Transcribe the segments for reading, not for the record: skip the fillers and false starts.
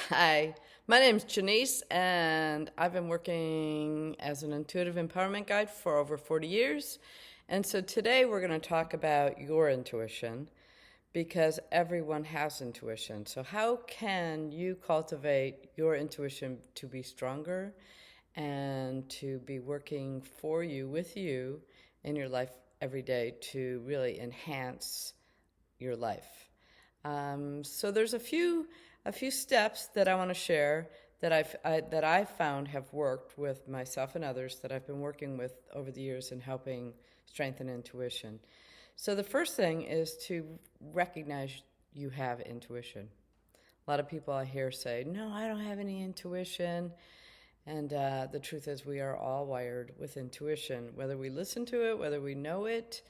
Hi, my name's Janese, and I've been working as an intuitive empowerment guide for over 40 years. And so today we're going to talk about your intuition because everyone has intuition. So, how can you cultivate your intuition to be stronger and to be working for you, with you in your life every day to really enhance your life? So there's a few steps that I want to share that I found have worked with myself and others that I've been working with over the years in helping strengthen intuition. So the first thing is to recognize you have intuition. A lot of people I hear say, "No, I don't have any intuition." And the truth is, we are all wired with intuition, whether we listen to it, whether we know it,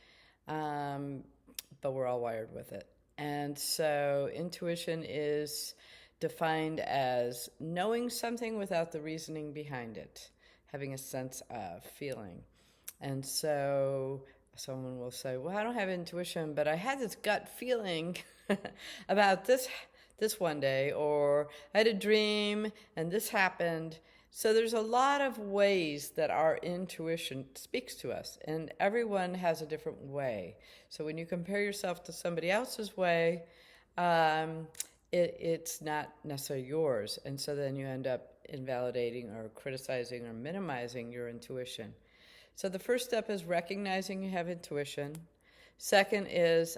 but we're all wired with it. And so intuition is defined as knowing something without the reasoning behind it, having a sense of feeling. And so someone will say, "Well, I don't have intuition, but I had this gut feeling about this one day," or "I had a dream and this happened." So there's a lot of ways that our intuition speaks to us, and everyone has a different way. So when you compare yourself to somebody else's way, it's not necessarily yours. And so then you end up invalidating or criticizing or minimizing your intuition. So the first step is recognizing you have intuition. Second is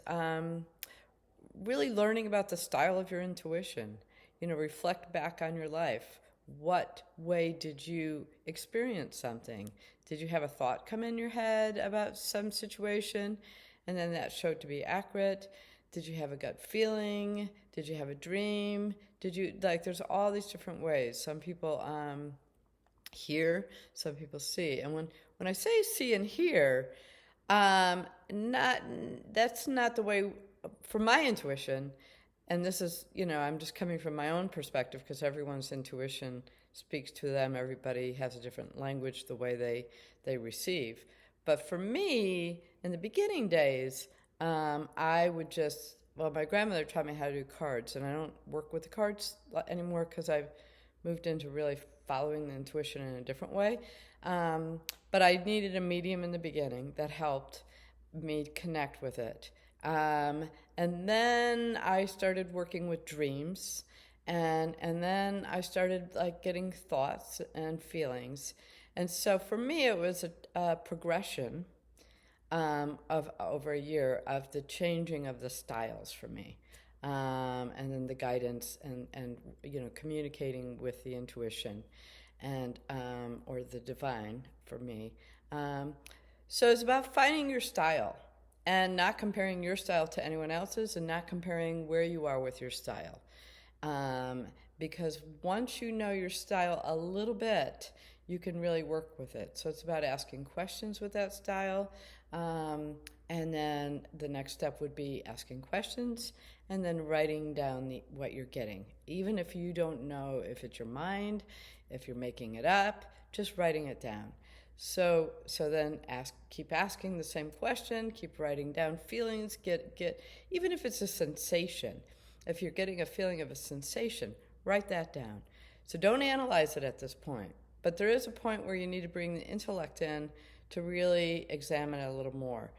really learning about the style of your intuition. Reflect back on your life. What way did you experience something? Did you have a thought come in your head about some situation and then that showed to be accurate? Did you have a gut feeling? Did you have a dream? There's all these different ways. Some people hear, some people see. And when I say see and hear, that's not the way, for my intuition. And this is, I'm just coming from my own perspective because everyone's intuition speaks to them. Everybody has a different language, the way they receive. But for me, in the beginning days, I would my grandmother taught me how to do cards, and I don't work with the cards anymore because I've moved into really following the intuition in a different way. But I needed a medium in the beginning that helped me connect with it. And then I started working with dreams, and then I started getting thoughts and feelings. And so for me, it was a progression of over a year of the changing of the styles for me, and then the guidance and communicating with the intuition and or the divine for me. So it's about finding your style and not comparing your style to anyone else's and not comparing where you are with your style. Because once you know your style a little bit, you can really work with it. So it's about asking questions with that style. And then the next step would be asking questions and then writing down what you're getting. Even if you don't know if it's your mind, if you're making it up, just writing it down. So then keep asking the same question, keep writing down feelings, get even if it's a sensation. If you're getting a feeling of a sensation, write that down. So don't analyze it at this point. But there is a point where you need to bring the intellect in to really examine it a little more,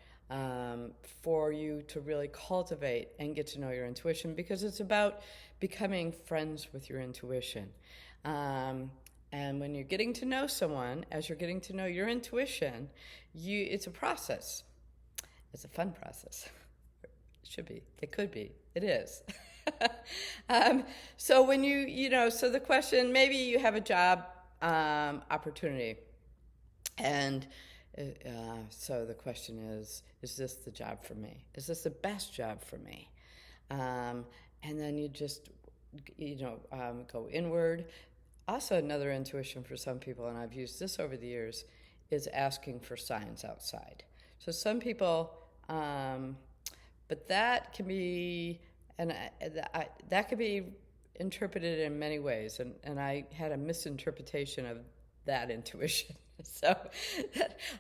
for you to really cultivate and get to know your intuition, because it's about becoming friends with your intuition. And when you're getting to know someone, as you're getting to know your intuition, it's a process. It's a fun process. It should be. It could be. It is. So when so the question, maybe you have a job opportunity, and so the question is this the job for me? Is this the best job for me? And then you just, go inward. Also, another intuition for some people, and I've used this over the years, is asking for signs outside. So some people, but that can be, that could be interpreted in many ways, and I had a misinterpretation of that intuition. So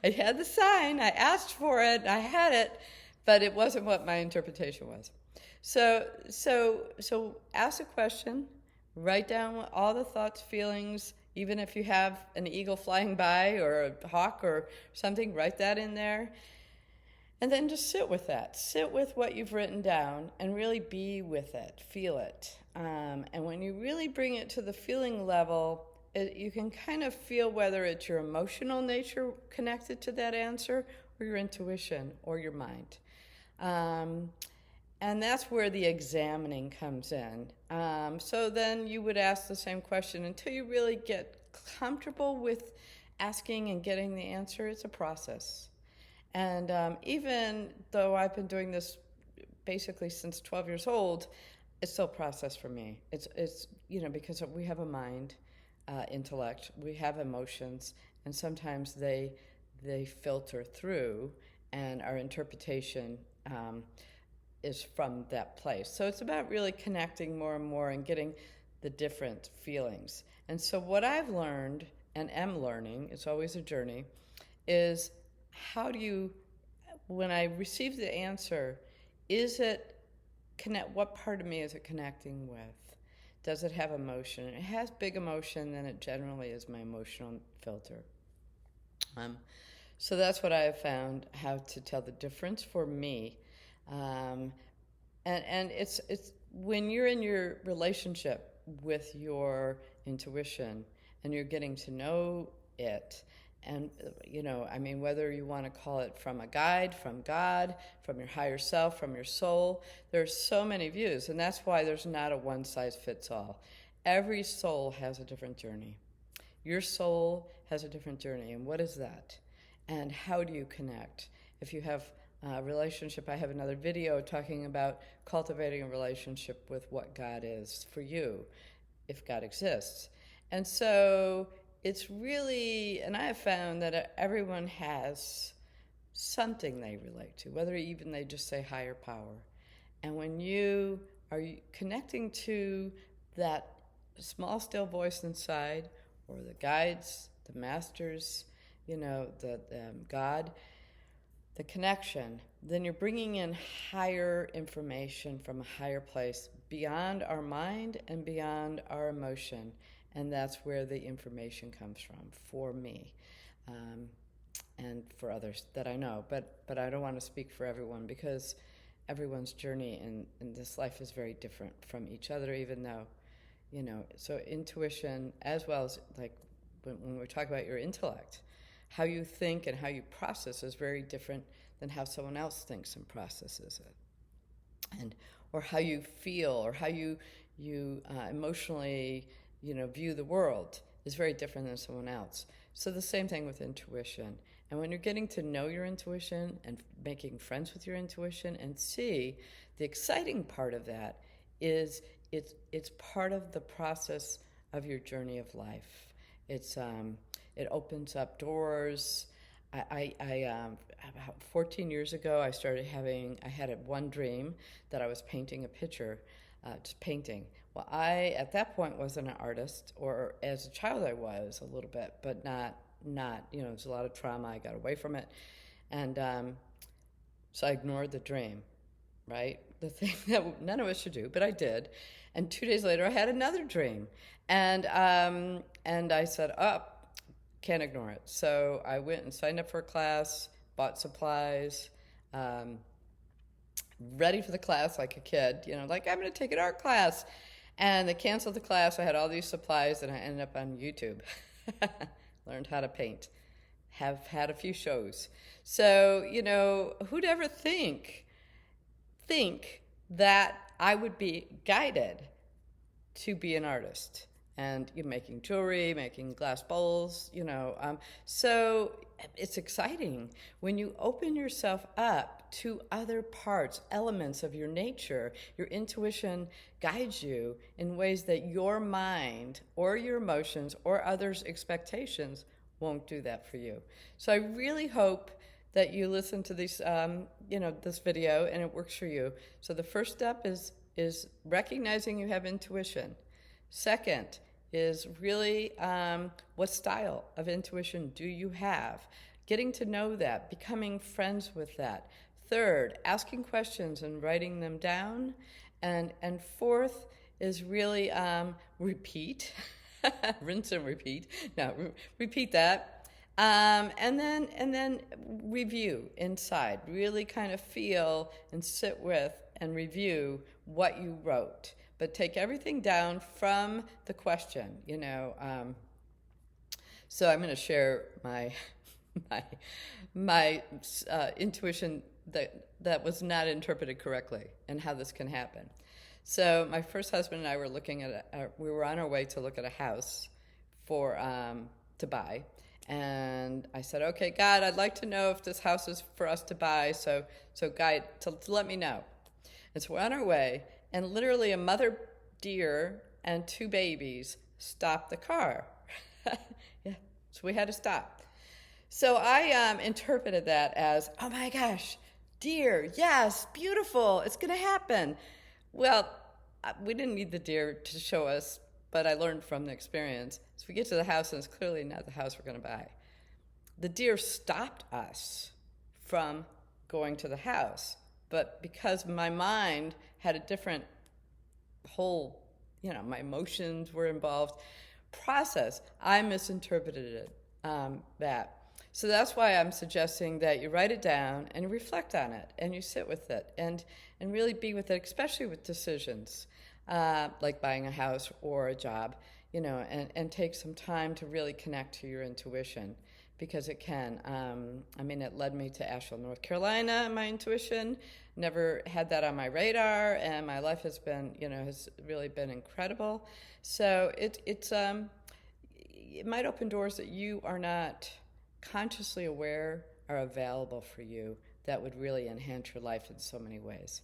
I had the sign, I asked for it, I had it, but it wasn't what my interpretation was. So ask a question, Write down all the thoughts, feelings, even if you have an eagle flying by or a hawk or something, write that in there. And then just sit with that. Sit with what you've written down and really be with it, feel it. And when you really bring it to the feeling level, you can kind of feel whether it's your emotional nature connected to that answer or your intuition or your mind. And that's where the examining comes in. So then you would ask the same question until you really get comfortable with asking and getting the answer. It's a process. And even though I've been doing this basically since 12 years old, it's still a process for me. It's because we have a mind, intellect, we have emotions, and sometimes they filter through, and our interpretation is from that place. So it's about really connecting more and more and getting the different feelings. And so what I've learned and am learning, it's always a journey, is how do you, when I receive the answer, what part of me is it connecting with? Does it have emotion? If it has big emotion, then it generally is my emotional filter. So that's what I have found, how to tell the difference for me. And it's when you're in your relationship with your intuition and you're getting to know it, and whether you want to call it from a guide, from God, from your higher self, from your soul, there's so many views, and that's why there's not a one size fits all. Every soul has a different journey. Your soul has a different journey, and what is that? And how do you connect? If you have a relationship, I have another video talking about cultivating a relationship with what God is for you, if God exists. And so it's really, and I have found that everyone has something they relate to, whether even they just say higher power. And when you are connecting to that small, still voice inside, or the guides, the masters, God, the connection, then you're bringing in higher information from a higher place, beyond our mind and beyond our emotion. And that's where the information comes from for me, and for others that I know. But I don't want to speak for everyone, because everyone's journey in this life is very different from each other, even though, so intuition, as well as like when we're talking about your intellect, how you think and how you process is very different than how someone else thinks and processes it. Or how you feel, or how you emotionally view the world is very different than someone else. So the same thing with intuition. And when you're getting to know your intuition and making friends with your intuition, and see, the exciting part of that is it's part of the process of your journey of life. It opens up doors. About 14 years ago, I had one dream that I was painting a picture, just painting. Well, I, at that point, wasn't an artist, or as a child I was a little bit, but not, there's a lot of trauma. I got away from it. And so I ignored the dream, right? The thing that none of us should do, but I did. And 2 days later, I had another dream. And I said, can't ignore it. So I went and signed up for a class, bought supplies, ready for the class like a kid, like I'm going to take an art class. And they canceled the class. I had all these supplies, and I ended up on YouTube. Learned how to paint. Have had a few shows. So, who'd ever think that I would be guided to be an artist? And you're making jewelry, making glass bowls, So it's exciting when you open yourself up to other parts, elements of your nature. Your intuition guides you in ways that your mind or your emotions or others' expectations won't do that for you. So I really hope that you listen to this, this video, and it works for you. So the first step is recognizing you have intuition. Second is really what style of intuition do you have? Getting to know that, becoming friends with that. Third, asking questions and writing them down. And fourth is really repeat, rinse and repeat. No, repeat that, and then review inside. Really kind of feel and sit with and review what you wrote, but take everything down from the question. So I'm going to share my my intuition that was not interpreted correctly and how this can happen. So my first husband and I were looking at we were on our way to look at a house for to buy, and I said, "Okay, God, I'd like to know if this house is for us to buy. So God, to let me know." And so we're on our way, and literally a mother deer and two babies stopped the car. Yeah, so we had to stop. So I interpreted that as, "Oh my gosh, deer, yes, beautiful, it's going to happen." Well, we didn't need the deer to show us, but I learned from the experience. So we get to the house, and it's clearly not the house we're going to buy. The deer stopped us from going to the house, but because my mind had a different whole, my emotions were involved, process, I misinterpreted it, that. So that's why I'm suggesting that you write it down and reflect on it, and you sit with it, and really be with it, especially with decisions, like buying a house or a job, and take some time to really connect to your intuition, because it can. It led me to Asheville, North Carolina, my intuition. Never had that on my radar, and my life has been, has really been incredible. So it might open doors that you are not consciously aware are available for you that would really enhance your life in so many ways.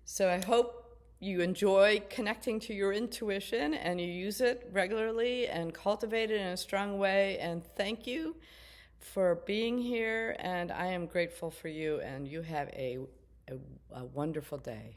So I hope you enjoy connecting to your intuition and you use it regularly and cultivate it in a strong way. And thank you for being here, and I am grateful for you, and you have a wonderful day.